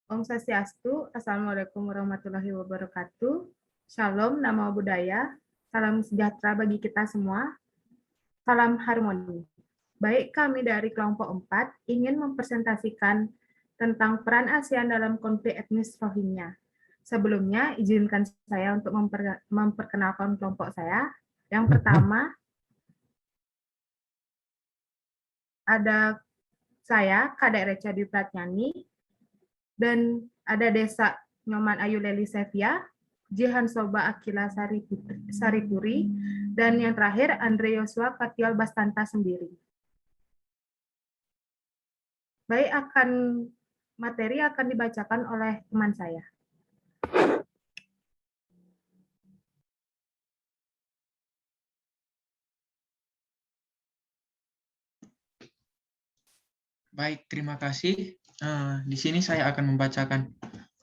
Om Swastiastu, Assalamualaikum warahmatullahi wabarakatuh. Shalom, nama budaya. Salam sejahtera bagi kita semua. Salam harmoni. Baik, kami dari kelompok 4 ingin mempresentasikan tentang peran ASEAN dalam konflik etnis Rohingya. Sebelumnya, izinkan saya untuk memperkenalkan kelompok saya. Yang pertama, ada saya, Kadek Reca Dwi Pratnyani, dan ada Desa Nyoman Ayu Leli Sevia, Jihan Soba Akila Saripuri, dan yang terakhir Andre Yosua Katial Bastanta sendiri. Baik, materi akan dibacakan oleh teman saya. Baik, terima kasih. Di sini saya akan membacakan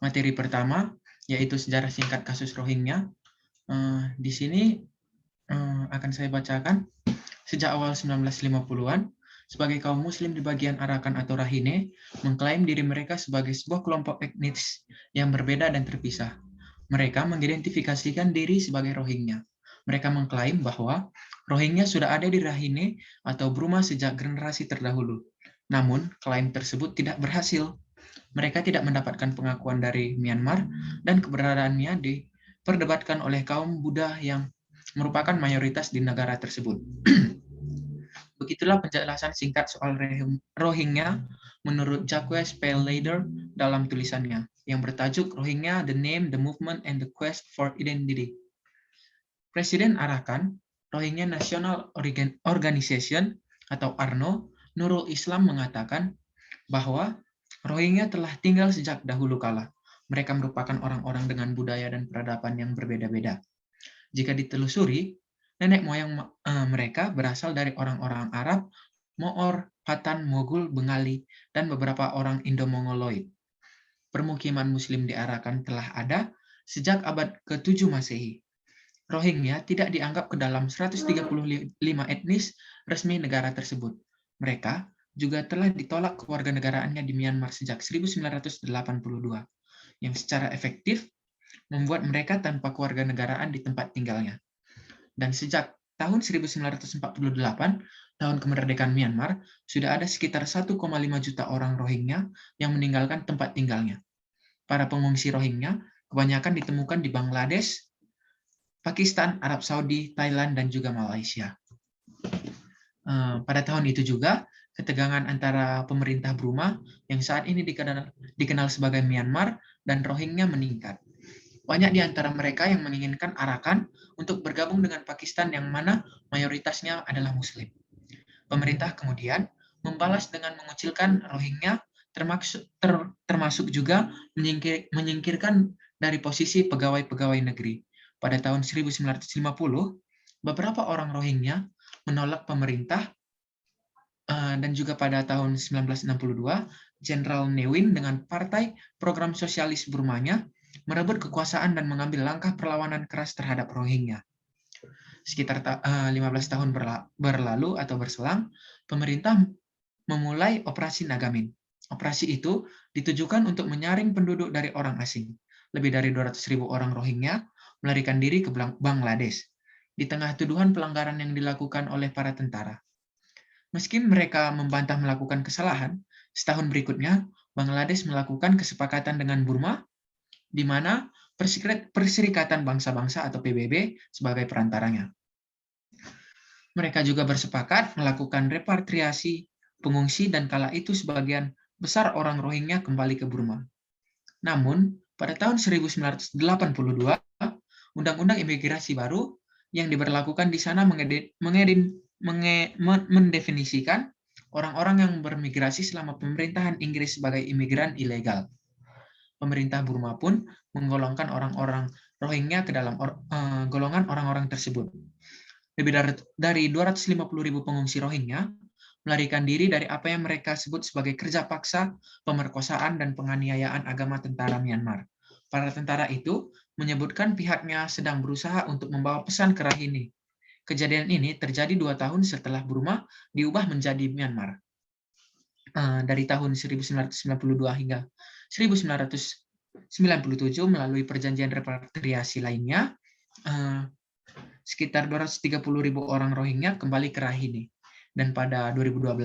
materi pertama, yaitu sejarah singkat kasus Rohingya. Di sini akan saya bacakan. Sejak awal 1950-an, sebagai kaum muslim di bagian Arakan atau Rakhine, mengklaim diri mereka sebagai sebuah kelompok etnis yang berbeda dan terpisah. Mereka mengidentifikasikan diri sebagai Rohingya. Mereka mengklaim bahwa Rohingya sudah ada di Rakhine atau Burma sejak generasi terdahulu. Namun, klaim tersebut tidak berhasil. Mereka tidak mendapatkan pengakuan dari Myanmar dan keberadaannya diperdebatkan oleh kaum Buddha yang merupakan mayoritas di negara tersebut. Begitulah penjelasan singkat soal Rohingya menurut Jacques Pelleder dalam tulisannya yang bertajuk Rohingya, The Name, the Movement, and the Quest for Identity. Presiden Arakan, Rohingya National Organization atau ARNO, Nurul Islam mengatakan bahwa Rohingya telah tinggal sejak dahulu kala. Mereka merupakan orang-orang dengan budaya dan peradaban yang berbeda-beda. Jika ditelusuri, nenek moyang mereka berasal dari orang-orang Arab, Moor, Patan, Mogul, Bengali, dan beberapa orang Indo-Mongoloid. Permukiman Muslim di Arakan telah ada sejak abad ke-7 Masehi. Rohingya tidak dianggap ke dalam 135 etnis resmi negara tersebut. Mereka juga telah ditolak kewarganegaraannya di Myanmar sejak 1982, yang secara efektif membuat mereka tanpa kewarganegaraan di tempat tinggalnya. Dan sejak tahun 1948, tahun kemerdekaan Myanmar, sudah ada sekitar 1,5 juta orang Rohingya yang meninggalkan tempat tinggalnya. Para pengungsi Rohingya kebanyakan ditemukan di Bangladesh, Pakistan, Arab Saudi, Thailand, dan juga Malaysia. Pada tahun itu juga, ketegangan antara pemerintah Burma yang saat ini dikenal sebagai Myanmar dan Rohingya meningkat. Banyak di antara mereka yang menginginkan Arakan untuk bergabung dengan Pakistan yang mana mayoritasnya adalah Muslim. Pemerintah kemudian membalas dengan mengucilkan Rohingya, termasuk juga menyingkirkan dari posisi pegawai-pegawai negeri. Pada tahun 1950, beberapa orang Rohingya menolak pemerintah, dan juga pada tahun 1962, Jenderal Ne Win dengan Partai Program Sosialis Burmanya merebut kekuasaan dan mengambil langkah perlawanan keras terhadap Rohingya. Sekitar 15 tahun berlalu atau berselang, pemerintah memulai Operasi Nagamin. Operasi itu ditujukan untuk menyaring penduduk dari orang asing. Lebih dari 200.000 orang Rohingya melarikan diri ke Bangladesh di tengah tuduhan pelanggaran yang dilakukan oleh para tentara. Meski mereka membantah melakukan kesalahan, setahun berikutnya Bangladesh melakukan kesepakatan dengan Burma, di mana Perserikatan Bangsa-Bangsa atau PBB sebagai perantaranya. Mereka juga bersepakat melakukan repatriasi pengungsi dan kala itu sebagian besar orang Rohingya kembali ke Burma. Namun, pada tahun 1982, Undang-Undang Imigrasi baru yang diberlakukan di sana mendefinisikan orang-orang yang bermigrasi selama pemerintahan Inggris sebagai imigran ilegal. Pemerintah Burma pun menggolongkan orang-orang Rohingya ke dalam golongan orang-orang tersebut. Lebih dari 250.000 pengungsi Rohingya melarikan diri dari apa yang mereka sebut sebagai kerja paksa, pemerkosaan, dan penganiayaan agama tentara Myanmar. Para tentara itu menyebutkan pihaknya sedang berusaha untuk membawa pesan ke Rakhine. Kejadian ini terjadi 2 tahun setelah Burma diubah menjadi Myanmar. Dari tahun 1992 hingga 1997 melalui perjanjian repatriasi lainnya, sekitar 230.000 orang Rohingya kembali ke Rakhine. Dan pada 2012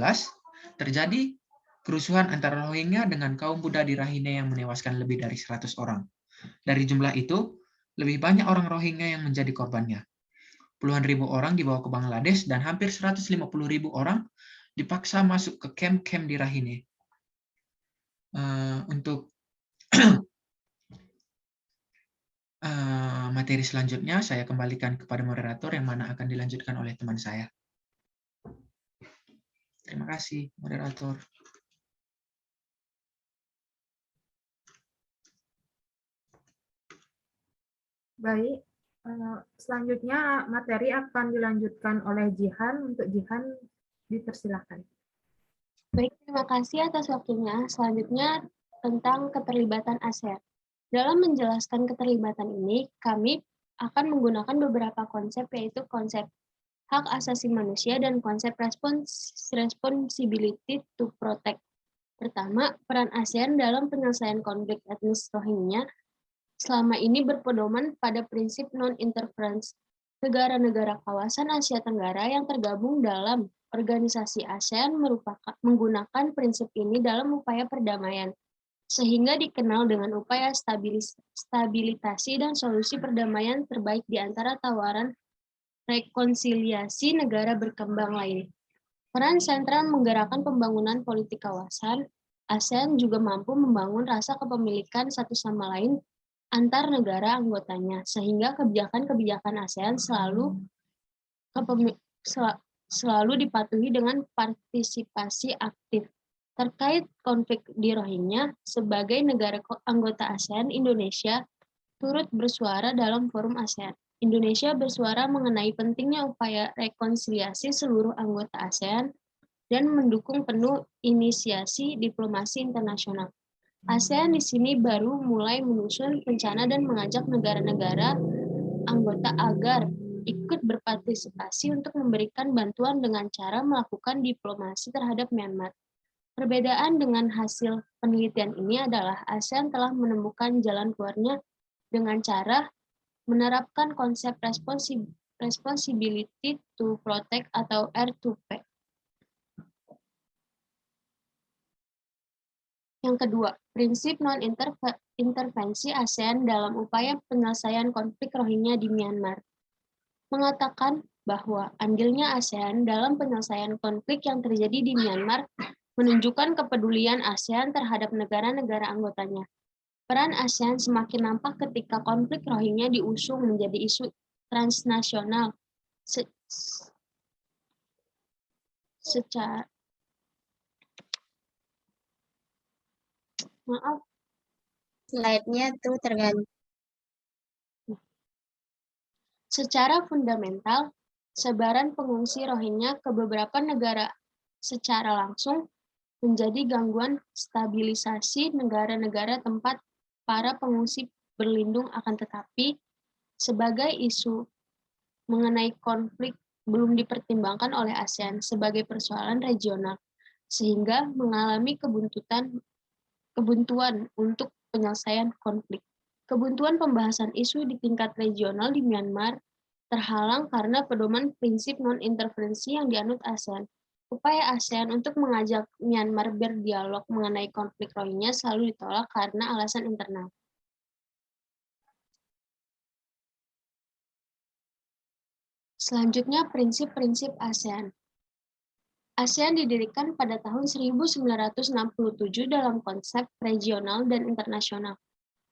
terjadi kerusuhan antara Rohingya dengan kaum Buddha di Rakhine yang menewaskan lebih dari 100 orang. Dari jumlah itu, lebih banyak orang Rohingya yang menjadi korbannya. Puluhan ribu orang dibawa ke Bangladesh dan hampir 150.000 orang dipaksa masuk ke kamp-kamp di Rakhine. Untuk materi selanjutnya saya kembalikan kepada moderator yang mana akan dilanjutkan oleh teman saya. Terima kasih, moderator. Baik, selanjutnya materi akan dilanjutkan oleh Jihan. Untuk Jihan, dipersilakan. Baik, terima kasih atas waktunya. Selanjutnya tentang keterlibatan ASEAN. Dalam menjelaskan keterlibatan ini, kami akan menggunakan beberapa konsep, yaitu konsep hak asasi manusia dan konsep responsibility to protect. Pertama, peran ASEAN dalam penyelesaian konflik etnis Rohingya selama ini berpedoman pada prinsip non-interference. Negara-negara kawasan Asia Tenggara yang tergabung dalam organisasi ASEAN menggunakan prinsip ini dalam upaya perdamaian, sehingga dikenal dengan upaya stabilitasi dan solusi perdamaian terbaik di antara tawaran rekonsiliasi negara berkembang lain. Peran sentral menggerakkan pembangunan politik kawasan, ASEAN juga mampu membangun rasa kepemilikan satu sama lain antar negara anggotanya, sehingga kebijakan-kebijakan ASEAN selalu dipatuhi dengan partisipasi aktif. Terkait konflik di Rohingya, sebagai negara anggota ASEAN, Indonesia turut bersuara dalam forum ASEAN. Indonesia bersuara mengenai pentingnya upaya rekonsiliasi seluruh anggota ASEAN dan mendukung penuh inisiasi diplomasi internasional. ASEAN di sini baru mulai menyusun rencana dan mengajak negara-negara anggota agar ikut berpartisipasi untuk memberikan bantuan dengan cara melakukan diplomasi terhadap Myanmar. Perbedaan dengan hasil penelitian ini adalah ASEAN telah menemukan jalan keluarnya dengan cara menerapkan konsep responsibility to protect atau R2P. Yang kedua, prinsip non-intervensi ASEAN dalam upaya penyelesaian konflik Rohingya di Myanmar mengatakan bahwa andilnya ASEAN dalam penyelesaian konflik yang terjadi di Myanmar menunjukkan kepedulian ASEAN terhadap negara-negara anggotanya. Peran ASEAN semakin nampak ketika konflik Rohingya diusung menjadi isu transnasional secara slide-nya tuh tergantung. Secara fundamental, sebaran pengungsi Rohingya ke beberapa negara secara langsung menjadi gangguan stabilisasi negara-negara tempat para pengungsi berlindung, akan tetapi sebagai isu mengenai konflik belum dipertimbangkan oleh ASEAN sebagai persoalan regional, sehingga mengalami kebuntuan untuk penyelesaian konflik. Kebuntuan pembahasan isu di tingkat regional di Myanmar terhalang karena pedoman prinsip non-intervensi yang dianut ASEAN. Upaya ASEAN untuk mengajak Myanmar berdialog mengenai konflik Rohingya selalu ditolak karena alasan internal. Selanjutnya, prinsip-prinsip ASEAN. ASEAN didirikan pada tahun 1967 dalam konsep regional dan internasional.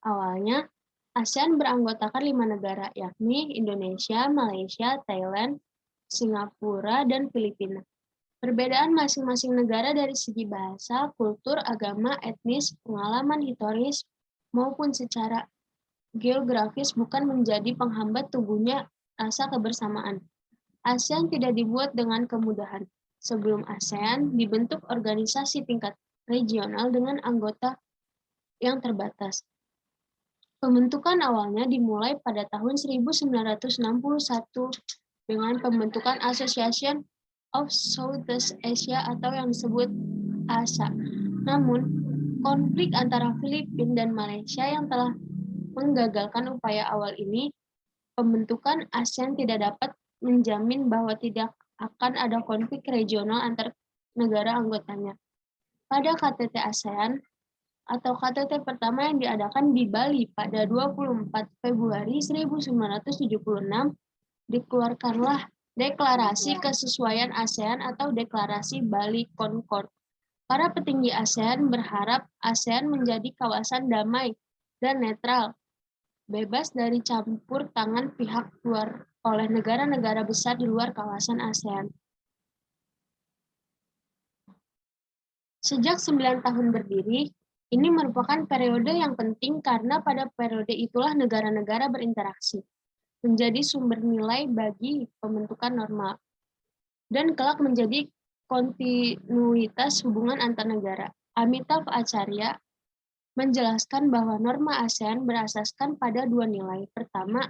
Awalnya, ASEAN beranggotakan 5 negara, yakni Indonesia, Malaysia, Thailand, Singapura, dan Filipina. Perbedaan masing-masing negara dari segi bahasa, kultur, agama, etnis, pengalaman historis, maupun secara geografis bukan menjadi penghambat tumbuhnya rasa kebersamaan. ASEAN tidak dibuat dengan kemudahan. Sebelum ASEAN dibentuk organisasi tingkat regional dengan anggota yang terbatas. Pembentukan awalnya dimulai pada tahun 1961 dengan pembentukan Association of Southeast Asia atau yang disebut ASA. Namun, Konflik antara Filipina dan Malaysia yang telah menggagalkan upaya awal ini, pembentukan ASEAN tidak dapat menjamin bahwa tidak akan ada konflik regional antar negara anggotanya. Pada KTT ASEAN atau KTT pertama yang diadakan di Bali pada 24 Februari 1976, dikeluarkanlah Deklarasi Kesesuaian ASEAN atau Deklarasi Bali Concord. Para petinggi ASEAN berharap ASEAN menjadi kawasan damai dan netral, bebas dari campur tangan pihak luar oleh negara-negara besar di luar kawasan ASEAN. Sejak 9 tahun berdiri, ini merupakan periode yang penting karena pada periode itulah negara-negara berinteraksi, menjadi sumber nilai bagi pembentukan norma, dan kelak menjadi kontinuitas hubungan antar negara. Amitav Acharya menjelaskan bahwa norma ASEAN berasaskan pada dua nilai. Pertama,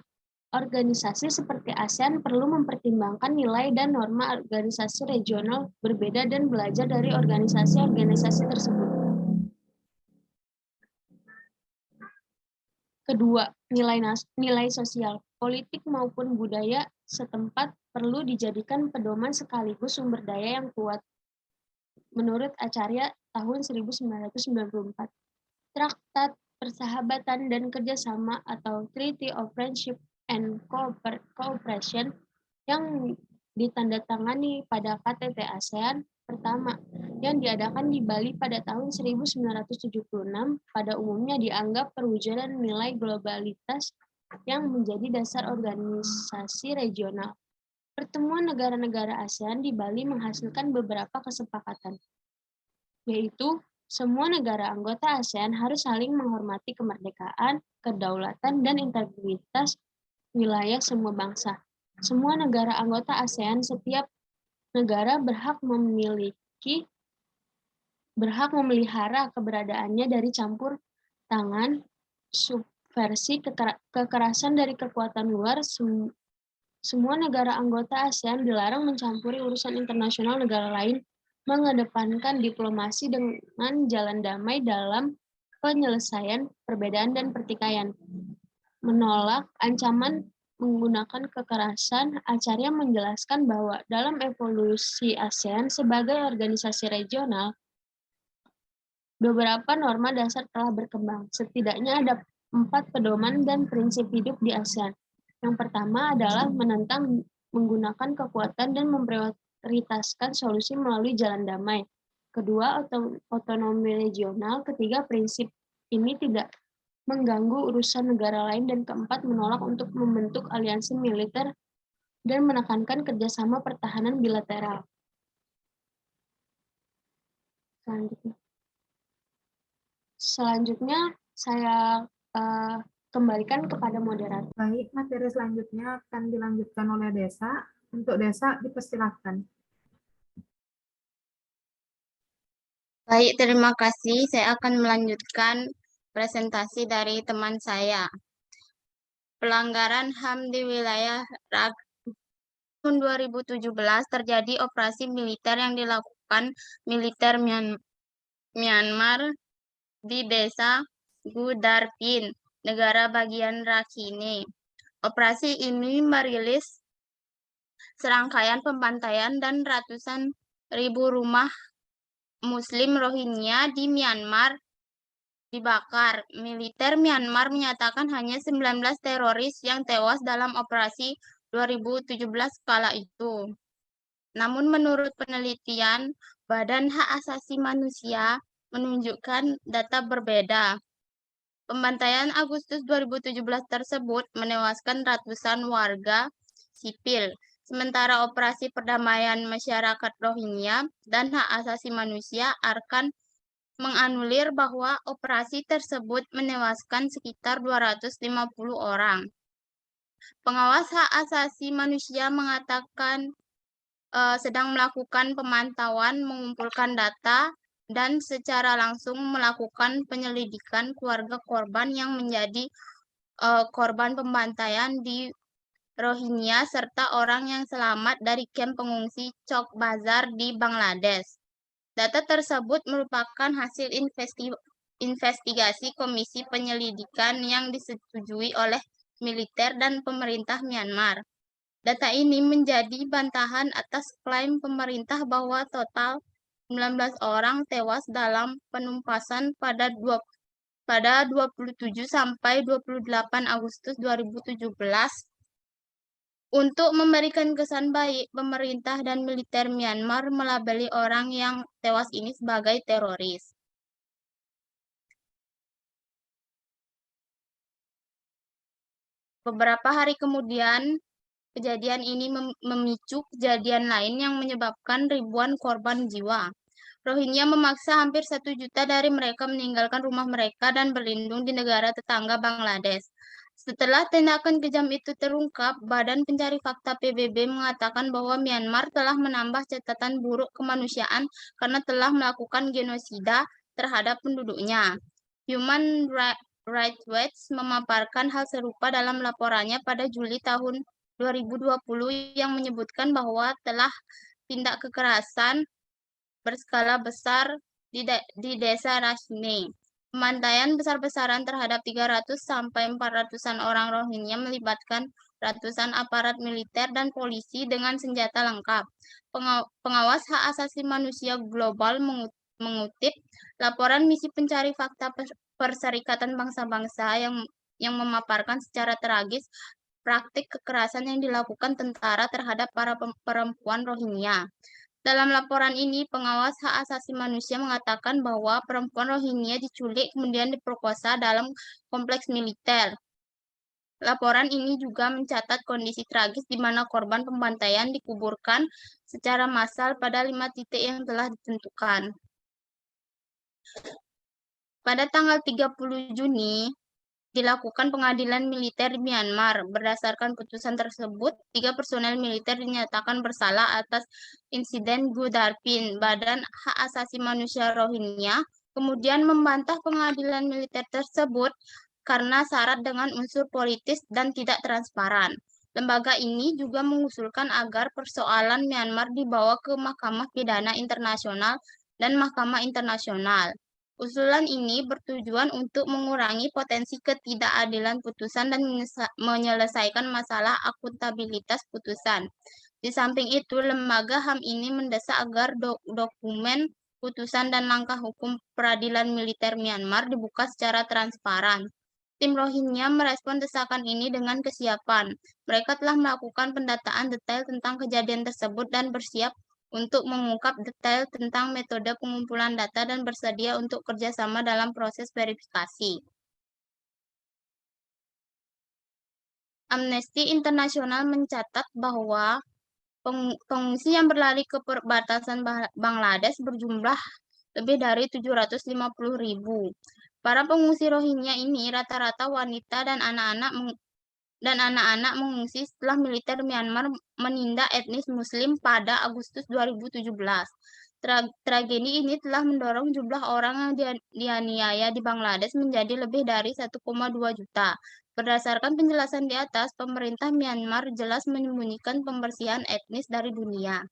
organisasi seperti ASEAN perlu mempertimbangkan nilai dan norma organisasi regional berbeda dan belajar dari organisasi-organisasi tersebut. Kedua, nilai sosial, politik maupun budaya setempat perlu dijadikan pedoman sekaligus sumber daya yang kuat. Menurut Acharya tahun 1994, Traktat Persahabatan dan Kerjasama atau Treaty of Friendship and Cooperation yang ditandatangani pada KTT ASEAN pertama yang diadakan di Bali pada tahun 1976 pada umumnya dianggap perwujudan nilai globalitas yang menjadi dasar organisasi regional. Pertemuan negara-negara ASEAN di Bali menghasilkan beberapa kesepakatan, yaitu semua negara anggota ASEAN harus saling menghormati kemerdekaan, kedaulatan, dan integritas wilayah semua bangsa. Semua negara anggota ASEAN, setiap negara berhak memelihara keberadaannya dari campur tangan, subversi, kekerasan dari kekuatan luar. Semua negara anggota ASEAN dilarang mencampuri urusan internasional negara lain, mengedepankan diplomasi dengan jalan damai dalam penyelesaian perbedaan dan pertikaian, menolak ancaman menggunakan kekerasan. Acharya menjelaskan bahwa dalam evolusi ASEAN sebagai organisasi regional, beberapa norma dasar telah berkembang. Setidaknya ada 4 pedoman dan prinsip hidup di ASEAN. Yang pertama adalah menentang menggunakan kekuatan dan memprioritaskan solusi melalui jalan damai. Kedua, otonomi regional. Ketiga, prinsip ini tidak mengganggu urusan negara lain. Dan keempat, menolak untuk membentuk aliansi militer dan menekankan kerjasama pertahanan bilateral. Selanjutnya saya kembalikan kepada moderator. Baik, materi selanjutnya akan dilanjutkan oleh Desa. Untuk Desa, dipersilakan. Baik, terima kasih. Saya akan melanjutkan presentasi dari teman saya. Pelanggaran HAM di wilayah tahun 2017 terjadi operasi militer yang dilakukan militer Myanmar di desa Gudarpin, negara bagian Rakhine. Operasi ini merilis serangkaian pembantaian dan ratusan ribu rumah Muslim Rohingya di Myanmar dibakar. Militer Myanmar menyatakan hanya 19 teroris yang tewas dalam operasi 2017 kala itu. Namun menurut penelitian Badan Hak Asasi Manusia menunjukkan data berbeda. Pembantaian Agustus 2017 tersebut menewaskan ratusan warga sipil, sementara operasi perdamaian masyarakat Rohingya dan hak asasi manusia akan menganulir bahwa operasi tersebut menewaskan sekitar 250 orang. Pengawas hak asasi manusia mengatakan sedang melakukan pemantauan, mengumpulkan data, dan secara langsung melakukan penyelidikan keluarga korban yang menjadi korban pembantaian di Rohingya serta orang yang selamat dari kamp pengungsi Cox Bazar di Bangladesh. Data tersebut merupakan hasil investigasi komisi penyelidikan yang disetujui oleh militer dan pemerintah Myanmar. Data ini menjadi bantahan atas klaim pemerintah bahwa total 19 orang tewas dalam penumpasan pada 27 sampai 28 Agustus 2017. Untuk memberikan kesan baik, pemerintah dan militer Myanmar melabeli orang yang tewas ini sebagai teroris. Beberapa hari kemudian, kejadian ini memicu kejadian lain yang menyebabkan ribuan korban jiwa. Rohingya memaksa hampir 1 juta dari mereka meninggalkan rumah mereka dan berlindung di negara tetangga Bangladesh. Setelah tindakan kejam itu terungkap, Badan Pencari Fakta PBB mengatakan bahwa Myanmar telah menambah catatan buruk kemanusiaan karena telah melakukan genosida terhadap penduduknya. Human Rights Watch memaparkan hal serupa dalam laporannya pada Juli tahun 2020 yang menyebutkan bahwa telah tindak kekerasan berskala besar di desa Rakhine. Pembantaian besar-besaran terhadap 300 sampai 400-an orang Rohingya melibatkan ratusan aparat militer dan polisi dengan senjata lengkap. Pengawas hak asasi manusia global mengutip laporan misi pencari fakta Perserikatan Bangsa-Bangsa yang memaparkan secara tragis praktik kekerasan yang dilakukan tentara terhadap para perempuan Rohingya. Dalam laporan ini, pengawas hak asasi manusia mengatakan bahwa perempuan Rohingya diculik kemudian diperkosa dalam kompleks militer. Laporan ini juga mencatat kondisi tragis di mana korban pembantaian dikuburkan secara massal pada 5 titik yang telah ditentukan. Pada tanggal 30 Juni, dilakukan pengadilan militer di Myanmar. Berdasarkan putusan tersebut, 3 personel militer dinyatakan bersalah atas insiden Gudarpin. Badan Hak Asasi Manusia Rohingya kemudian membantah pengadilan militer tersebut karena syarat dengan unsur politis dan tidak transparan. Lembaga ini juga mengusulkan agar persoalan Myanmar dibawa ke Mahkamah Pidana Internasional dan Mahkamah Internasional. Usulan ini bertujuan untuk mengurangi potensi ketidakadilan putusan dan menyelesaikan masalah akuntabilitas putusan. Di samping itu, lembaga HAM ini mendesak agar dokumen putusan dan langkah hukum peradilan militer Myanmar dibuka secara transparan. Tim Rohingya merespon desakan ini dengan kesiapan. Mereka telah melakukan pendataan detail tentang kejadian tersebut dan bersiap untuk mengungkap detail tentang metode pengumpulan data dan bersedia untuk kerjasama dalam proses verifikasi. Amnesty International mencatat bahwa pengungsi yang berlari ke perbatasan Bangladesh berjumlah lebih dari 750.000. Para pengungsi Rohingya ini rata-rata wanita dan anak-anak mengungsi setelah militer Myanmar menindak etnis Muslim pada Agustus 2017. Tragedi ini telah mendorong jumlah orang yang dianiaya di Bangladesh menjadi lebih dari 1,2 juta. Berdasarkan penjelasan di atas, pemerintah Myanmar jelas menyembunyikan pembersihan etnis dari dunia.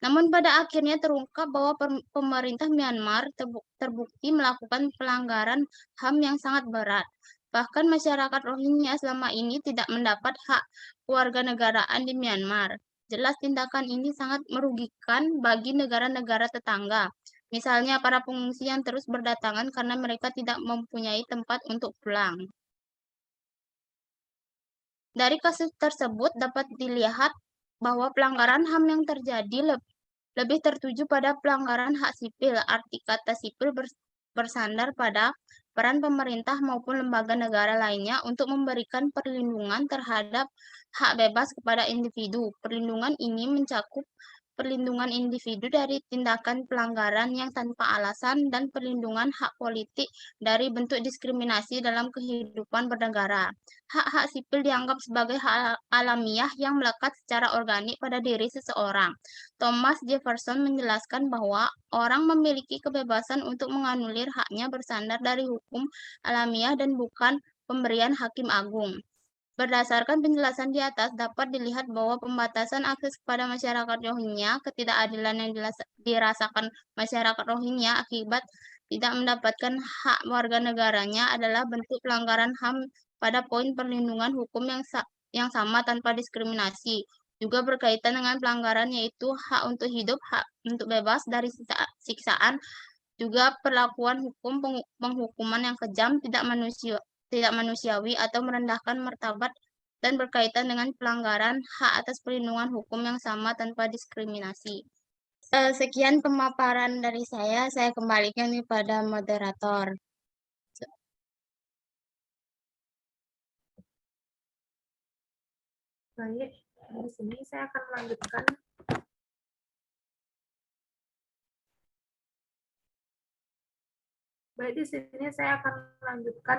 Namun pada akhirnya terungkap bahwa pemerintah Myanmar terbukti melakukan pelanggaran HAM yang sangat berat. Bahkan masyarakat Rohingya selama ini tidak mendapat hak kewarganegaraan di Myanmar. Jelas tindakan ini sangat merugikan bagi negara-negara tetangga. Misalnya para pengungsi yang terus berdatangan karena mereka tidak mempunyai tempat untuk pulang. Dari kasus tersebut dapat dilihat bahwa pelanggaran HAM yang terjadi lebih tertuju pada pelanggaran hak sipil. Arti kata sipil bersandar pada peran pemerintah maupun lembaga negara lainnya untuk memberikan perlindungan terhadap hak bebas kepada individu. Perlindungan ini mencakup perlindungan individu dari tindakan pelanggaran yang tanpa alasan dan perlindungan hak politik dari bentuk diskriminasi dalam kehidupan bernegara. Hak-hak sipil dianggap sebagai hak alamiah yang melekat secara organik pada diri seseorang. Thomas Jefferson menjelaskan bahwa orang memiliki kebebasan untuk menganulir haknya bersandar dari hukum alamiah dan bukan pemberian hakim agung. Berdasarkan penjelasan di atas, dapat dilihat bahwa pembatasan akses kepada masyarakat Rohingya, ketidakadilan yang dirasakan masyarakat Rohingya akibat tidak mendapatkan hak warga negaranya adalah bentuk pelanggaran HAM pada poin perlindungan hukum yang sama tanpa diskriminasi. Juga berkaitan dengan pelanggaran yaitu hak untuk hidup, hak untuk bebas dari siksaan, juga perlakuan hukum penghukuman yang kejam, tidak manusiawi atau merendahkan martabat, dan berkaitan dengan pelanggaran hak atas perlindungan hukum yang sama tanpa diskriminasi. Sekian pemaparan dari saya kembalikan kepada moderator. Baik, di sini saya akan melanjutkan. Baik, di sini saya akan melanjutkan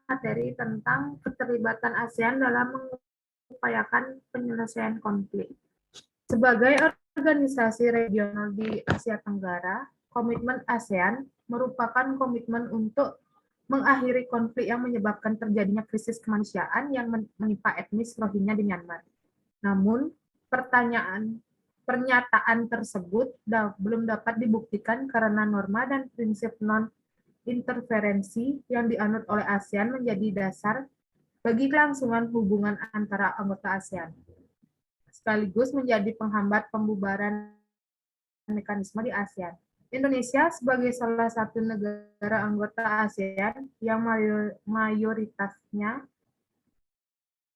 materi tentang keterlibatan ASEAN dalam mengupayakan penyelesaian konflik. Sebagai organisasi regional di Asia Tenggara, komitmen ASEAN merupakan komitmen untuk mengakhiri konflik yang menyebabkan terjadinya krisis kemanusiaan yang menimpa etnis Rohingya di Myanmar. Namun, pernyataan tersebut belum dapat dibuktikan karena norma dan prinsip non-interferensi yang dianut oleh ASEAN menjadi dasar bagi kelangsungan hubungan antara anggota ASEAN, sekaligus menjadi penghambat pembubaran mekanisme di ASEAN. Indonesia sebagai salah satu negara anggota ASEAN yang mayoritasnya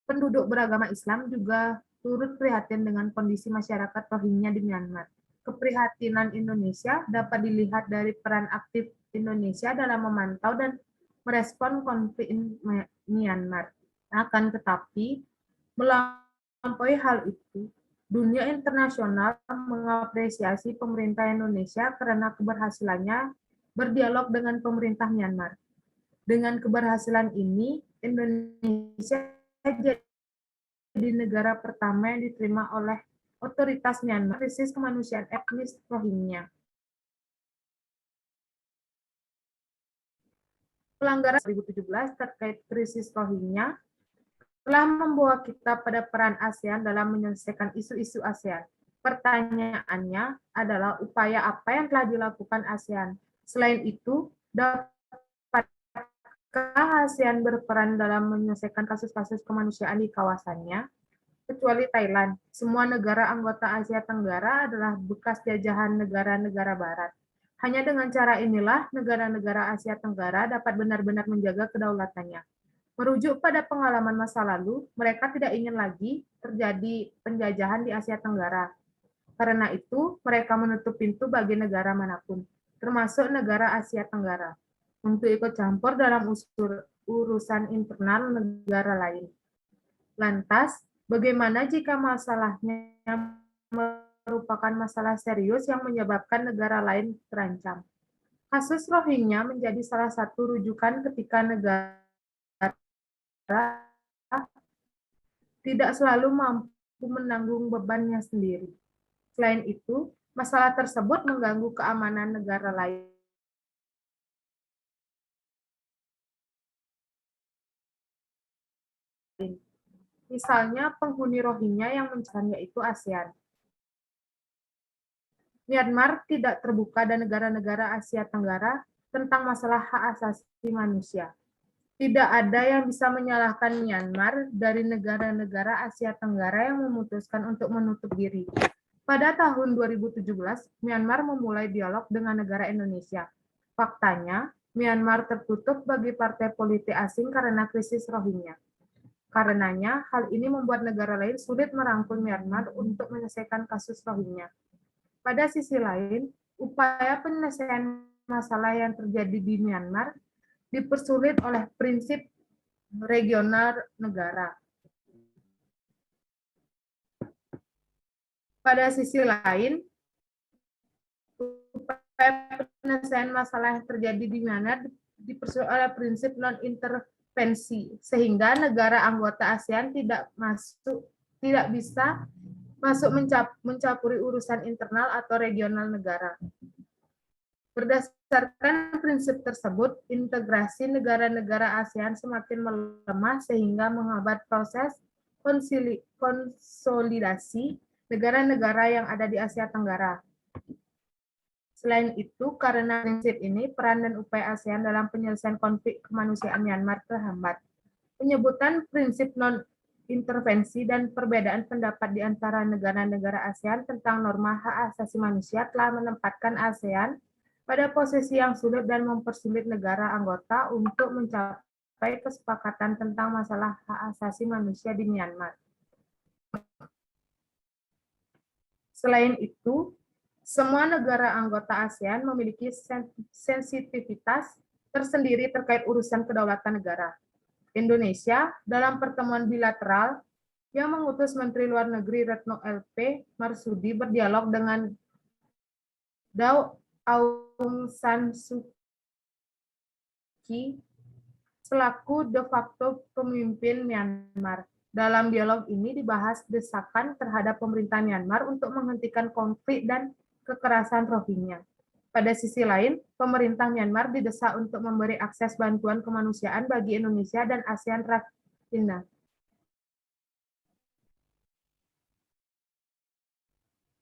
penduduk beragama Islam juga turut prihatin dengan kondisi masyarakat Rohingya di Myanmar. Keprihatinan Indonesia dapat dilihat dari peran aktif Indonesia dalam memantau dan merespon konflik Myanmar. Akan tetapi, melampaui hal itu, dunia internasional mengapresiasi pemerintah Indonesia karena keberhasilannya berdialog dengan pemerintah Myanmar. Dengan keberhasilan ini, Indonesia jadi negara pertama yang diterima oleh otoritas Myanmar krisis kemanusiaan etnis Rohingya. Pelanggaran 2017 terkait krisis Rohingya telah membawa kita pada peran ASEAN dalam menyelesaikan isu-isu ASEAN. Pertanyaannya adalah upaya apa yang telah dilakukan ASEAN. Selain itu, dapatkah ASEAN berperan dalam menyelesaikan kasus-kasus kemanusiaan di kawasannya? Kecuali Thailand, semua negara anggota Asia Tenggara adalah bekas jajahan negara-negara Barat. Hanya dengan cara inilah negara-negara Asia Tenggara dapat benar-benar menjaga kedaulatannya. Merujuk pada pengalaman masa lalu, mereka tidak ingin lagi terjadi penjajahan di Asia Tenggara. Karena itu, mereka menutup pintu bagi negara manapun, termasuk negara Asia Tenggara, untuk ikut campur dalam urusan internal negara lain. Lantas, bagaimana jika masalahnya merupakan masalah serius yang menyebabkan negara lain terancam? Kasus Rohingya menjadi salah satu rujukan ketika negara tidak selalu mampu menanggung bebannya sendiri. Selain itu, masalah tersebut mengganggu keamanan negara lain. Misalnya penghuni Rohingya yang mencarinya yaitu ASEAN. Myanmar tidak terbuka dan negara-negara Asia Tenggara tentang masalah hak asasi manusia. Tidak ada yang bisa menyalahkan Myanmar dari negara-negara Asia Tenggara yang memutuskan untuk menutup diri. Pada tahun 2017, Myanmar memulai dialog dengan negara Indonesia. Faktanya, Myanmar tertutup bagi partai politik asing karena krisis Rohingya. Karenanya, hal ini membuat negara lain sulit merangkul Myanmar untuk menyelesaikan kasus Rohingya. Pada sisi lain, upaya penyelesaian masalah yang terjadi di Myanmar dipersulit oleh prinsip regional negara. Pada sisi lain, upaya penyelesaian masalah yang terjadi di Myanmar dipersulit oleh prinsip non-intervensi, sehingga negara anggota ASEAN tidak bisa masuk mencampuri urusan internal atau regional negara. Berdasarkan prinsip tersebut, integrasi negara-negara ASEAN semakin melemah sehingga menghambat proses konsolidasi negara-negara yang ada di Asia Tenggara. Selain itu, karena prinsip ini, peran dan upaya ASEAN dalam penyelesaian konflik kemanusiaan Myanmar terhambat. Penyebutan prinsip non-intervensi dan perbedaan pendapat di antara negara-negara ASEAN tentang norma hak asasi manusia telah menempatkan ASEAN pada posisi yang sulit dan mempersulit negara anggota untuk mencapai kesepakatan tentang masalah hak asasi manusia di Myanmar. Selain itu, semua negara anggota ASEAN memiliki sensitivitas tersendiri terkait urusan kedaulatan negara. Indonesia, dalam pertemuan bilateral yang mengutus Menteri Luar Negeri Retno LP Marsudi berdialog dengan Daw Aung San Suu Kyi selaku de facto pemimpin Myanmar. Dalam dialog ini dibahas desakan terhadap pemerintah Myanmar untuk menghentikan konflik dan kekerasan Rohingya. Pada sisi lain, pemerintah Myanmar didesak untuk memberi akses bantuan kemanusiaan bagi Indonesia dan ASEAN Rakhine.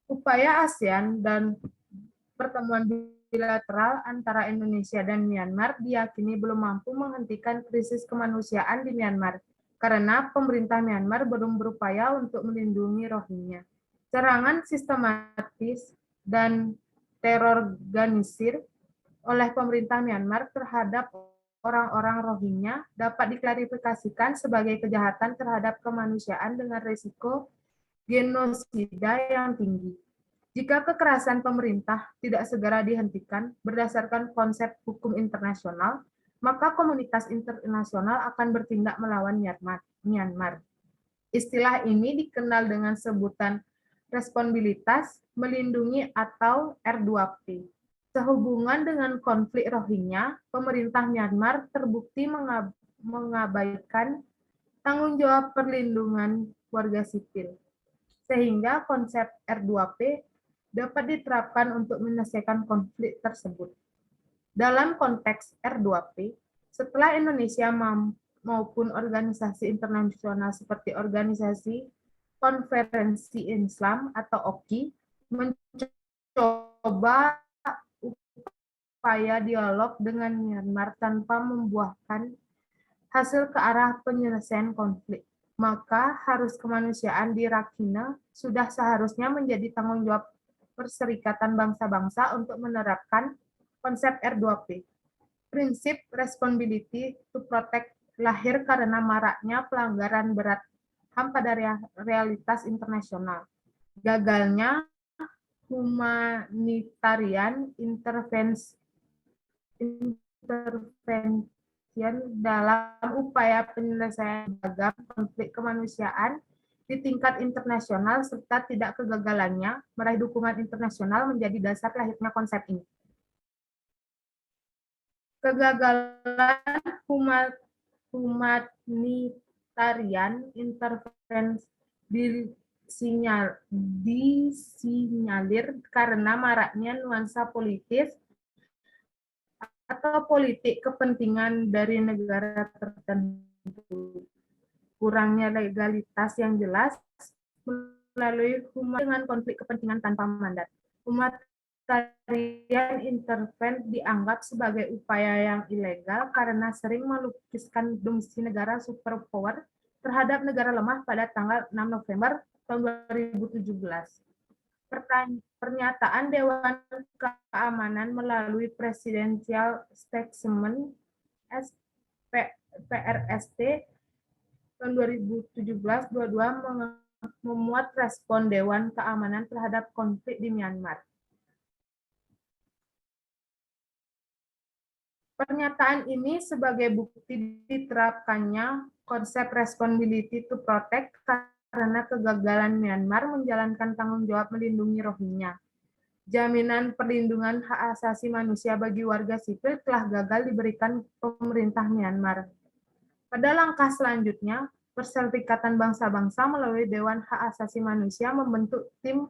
Upaya ASEAN dan pertemuan bilateral antara Indonesia dan Myanmar diyakini belum mampu menghentikan krisis kemanusiaan di Myanmar karena pemerintah Myanmar belum berupaya untuk melindungi Rohingya. Serangan sistematis dan terorganisir oleh pemerintah Myanmar terhadap orang-orang Rohingya dapat diklarifikasikan sebagai kejahatan terhadap kemanusiaan dengan risiko genosida yang tinggi. Jika kekerasan pemerintah tidak segera dihentikan berdasarkan konsep hukum internasional, maka komunitas internasional akan bertindak melawan Myanmar. Istilah ini dikenal dengan sebutan responsibilitas melindungi atau R2P. Sehubungan dengan konflik Rohingya, pemerintah Myanmar terbukti mengabaikan tanggung jawab perlindungan warga sipil, sehingga konsep R2P dapat diterapkan untuk menyelesaikan konflik tersebut. Dalam konteks R2P, setelah Indonesia maupun organisasi internasional seperti Organisasi Konferensi Islam atau OKI mencoba upaya dialog dengan Myanmar tanpa membuahkan hasil ke arah penyelesaian konflik, maka harus kemanusiaan di Rakhine sudah seharusnya menjadi tanggung jawab Perserikatan Bangsa-Bangsa untuk menerapkan konsep R2P. Prinsip responsibility to protect lahir karena maraknya pelanggaran berat HAM pada realitas internasional. Gagalnya humanitarian intervention dalam upaya penyelesaian beragam konflik kemanusiaan di tingkat internasional serta tidak kegagalannya meraih dukungan internasional menjadi dasar lahirnya konsep ini. Kegagalan humanitarian intervensi disinyalir karena maraknya nuansa politis atau politik kepentingan dari negara tertentu, kurangnya legalitas yang jelas melalui dengan konflik kepentingan tanpa mandat. Humanitarian intervensi dianggap sebagai upaya yang ilegal karena sering melukiskan domisi negara superpower terhadap negara lemah pada tanggal 6 November tahun 2017. Pernyataan Dewan Keamanan melalui Presidential Statement PRST tahun 2017-22 memuat respon Dewan Keamanan terhadap konflik di Myanmar. Pernyataan ini sebagai bukti diterapkannya konsep responsibility to protect karena kegagalan Myanmar menjalankan tanggung jawab melindungi Rohingya. Jaminan perlindungan hak asasi manusia bagi warga sipil telah gagal diberikan pemerintah Myanmar. Pada langkah selanjutnya, Perserikatan Bangsa-Bangsa melalui Dewan Hak Asasi Manusia membentuk tim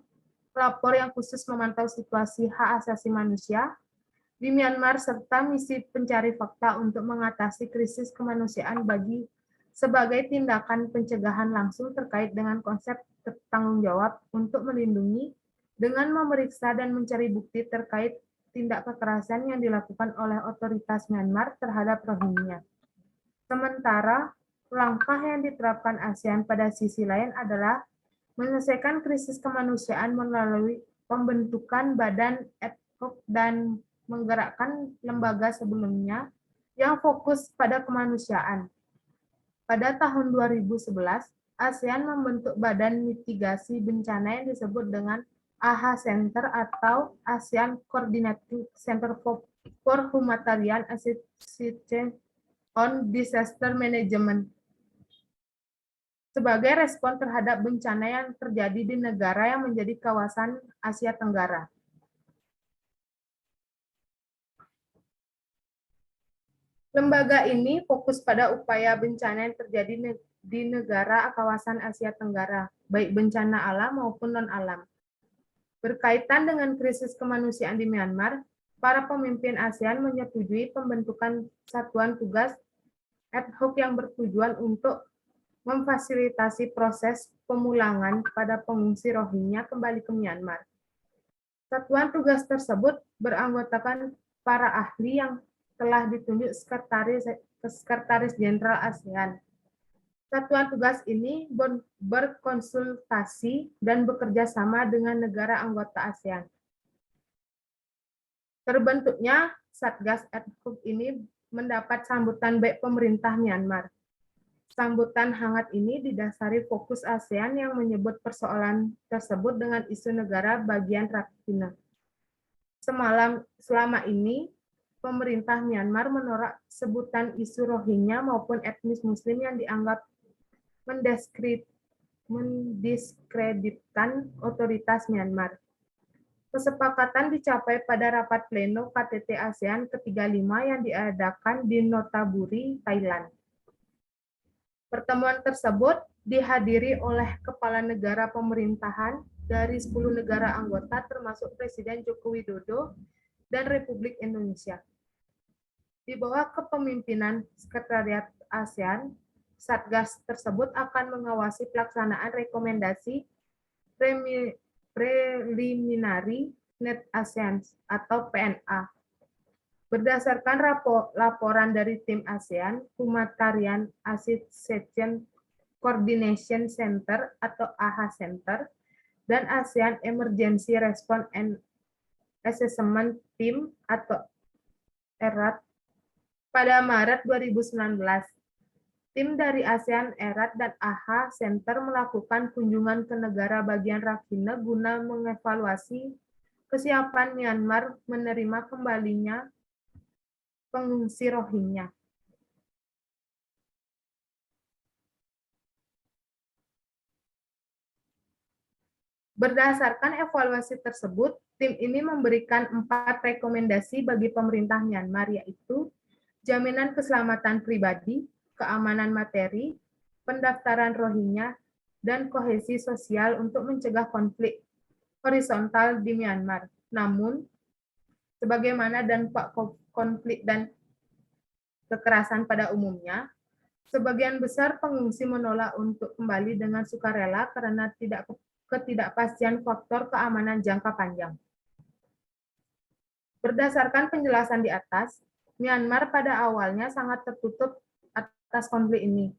pelapor yang khusus memantau situasi hak asasi manusia di Myanmar serta misi pencari fakta untuk mengatasi krisis kemanusiaan sebagai tindakan pencegahan langsung terkait dengan konsep tanggung jawab untuk melindungi dengan memeriksa dan mencari bukti terkait tindak kekerasan yang dilakukan oleh otoritas Myanmar terhadap Rohingya. Sementara, langkah yang diterapkan ASEAN pada sisi lain adalah menyelesaikan krisis kemanusiaan melalui pembentukan badan ad hoc dan menggerakkan lembaga sebelumnya yang fokus pada kemanusiaan. Pada tahun 2011, ASEAN membentuk Badan Mitigasi Bencana yang disebut dengan AHA Center atau ASEAN Coordinating Center for Humanitarian Assistance on Disaster Management sebagai respon terhadap bencana yang terjadi di negara yang menjadi kawasan Asia Tenggara. Lembaga ini fokus pada upaya bencana yang terjadi di negara kawasan Asia Tenggara, baik bencana alam maupun non-alam. Berkaitan dengan krisis kemanusiaan di Myanmar, para pemimpin ASEAN menyetujui pembentukan satuan tugas ad hoc yang bertujuan untuk memfasilitasi proses pemulangan pada pengungsi Rohingya kembali ke Myanmar. Satuan tugas tersebut beranggotakan para ahli yang telah ditunjuk Sekretaris Jenderal ASEAN. Satuan tugas ini berkonsultasi dan bekerja sama dengan negara anggota ASEAN. Terbentuknya Satgas ad hoc ini mendapat sambutan baik pemerintah Myanmar. Sambutan hangat ini didasari fokus ASEAN yang menyebut persoalan tersebut dengan isu negara bagian Rakhine. Selama ini, pemerintah Myanmar menolak sebutan isu Rohingya maupun etnis Muslim yang dianggap mendiskreditkan otoritas Myanmar. Kesepakatan dicapai pada rapat pleno KTT ASEAN ke-35 yang diadakan di Nonthaburi, Thailand. Pertemuan tersebut dihadiri oleh kepala negara pemerintahan dari 10 negara anggota termasuk Presiden Joko Widodo dan Republik Indonesia. Di bawah kepemimpinan Sekretariat ASEAN, Satgas tersebut akan mengawasi pelaksanaan rekomendasi Preliminary Net ASEAN atau PNA. Berdasarkan laporan dari tim ASEAN, Humanitarian Assistance Coordination Center atau AHA Center, dan ASEAN Emergency Response and Assessment Team atau ERAT, pada Maret 2019, tim dari ASEAN, ERAT, dan AHA Center melakukan kunjungan ke negara bagian Rakhine guna mengevaluasi kesiapan Myanmar menerima kembalinya pengungsi Rohingya. Berdasarkan evaluasi tersebut, tim ini memberikan 4 rekomendasi bagi pemerintah Myanmar, yaitu jaminan keselamatan pribadi, keamanan materi, pendaftaran Rohingya, dan kohesi sosial untuk mencegah konflik horizontal di Myanmar. Namun, sebagaimana dampak konflik dan kekerasan pada umumnya, sebagian besar pengungsi menolak untuk kembali dengan sukarela karena ketidakpastian faktor keamanan jangka panjang. Berdasarkan penjelasan di atas, Myanmar pada awalnya sangat tertutup atas konflik ini.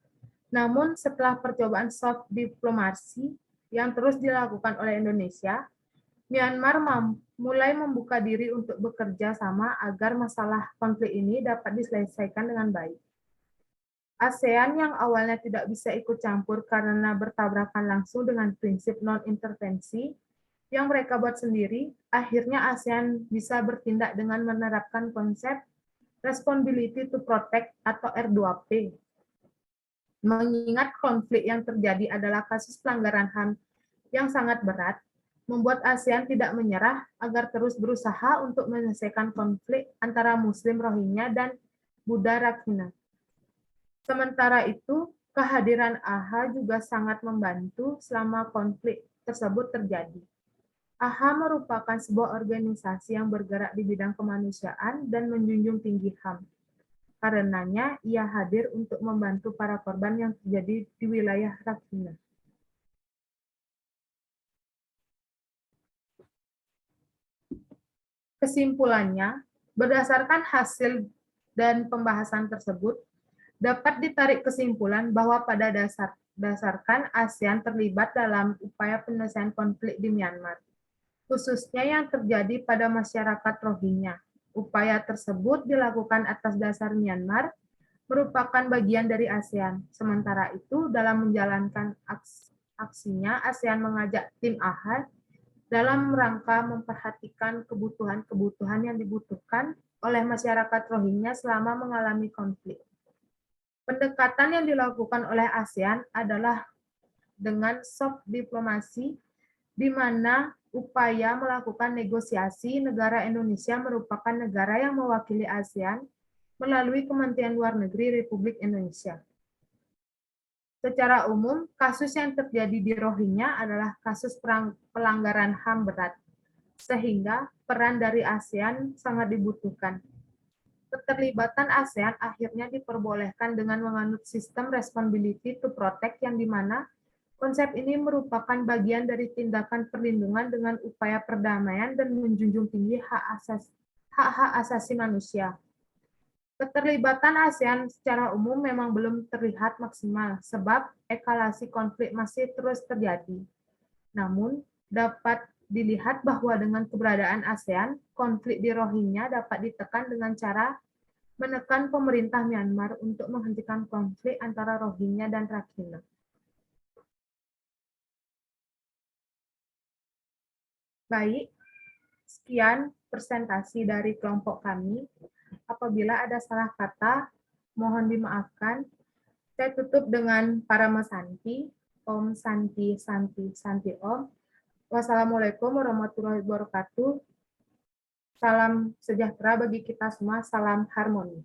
Namun setelah percobaan soft diplomasi yang terus dilakukan oleh Indonesia, Myanmar mulai membuka diri untuk bekerja sama agar masalah konflik ini dapat diselesaikan dengan baik. ASEAN yang awalnya tidak bisa ikut campur karena bertabrakan langsung dengan prinsip non-intervensi yang mereka buat sendiri, akhirnya ASEAN bisa bertindak dengan menerapkan konsep Responsibility to Protect atau R2P. Mengingat konflik yang terjadi adalah kasus pelanggaran HAM yang sangat berat, membuat ASEAN tidak menyerah agar terus berusaha untuk menyelesaikan konflik antara Muslim Rohingya dan Buddha Rakhine. Sementara itu, kehadiran AHA juga sangat membantu selama konflik tersebut terjadi. AHA merupakan sebuah organisasi yang bergerak di bidang kemanusiaan dan menjunjung tinggi HAM. Karenanya, ia hadir untuk membantu para korban yang terjadi di wilayah Rakhine. Kesimpulannya, berdasarkan hasil dan pembahasan tersebut, dapat ditarik kesimpulan bahwa pada dasarkan ASEAN terlibat dalam upaya penyelesaian konflik di Myanmar, khususnya yang terjadi pada masyarakat Rohingya. Upaya tersebut dilakukan atas dasar Myanmar merupakan bagian dari ASEAN. Sementara itu, dalam menjalankan aksinya, ASEAN mengajak tim AHAD dalam rangka memperhatikan kebutuhan-kebutuhan yang dibutuhkan oleh masyarakat Rohingya selama mengalami konflik. Pendekatan yang dilakukan oleh ASEAN adalah dengan soft diplomasi, di mana upaya melakukan negosiasi negara Indonesia merupakan negara yang mewakili ASEAN melalui Kementerian Luar Negeri Republik Indonesia. Secara umum, kasus yang terjadi di Rohingya adalah kasus pelanggaran HAM berat, sehingga peran dari ASEAN sangat dibutuhkan. Keterlibatan ASEAN akhirnya diperbolehkan dengan menganut sistem responsibility to protect yang dimana konsep ini merupakan bagian dari tindakan perlindungan dengan upaya perdamaian dan menjunjung tinggi hak-hak asasi manusia. Keterlibatan ASEAN secara umum memang belum terlihat maksimal sebab eskalasi konflik masih terus terjadi. Namun, dapat dilihat bahwa dengan keberadaan ASEAN, konflik di Rohingya dapat ditekan dengan cara menekan pemerintah Myanmar untuk menghentikan konflik antara Rohingya dan Rakhine. Baik, sekian presentasi dari kelompok kami. Apabila ada salah kata, mohon dimaafkan. Saya tutup dengan Parama Santi. Om Santi, Santi, Santi Om. Wassalamualaikum warahmatullahi wabarakatuh. Salam sejahtera bagi kita semua, salam harmoni.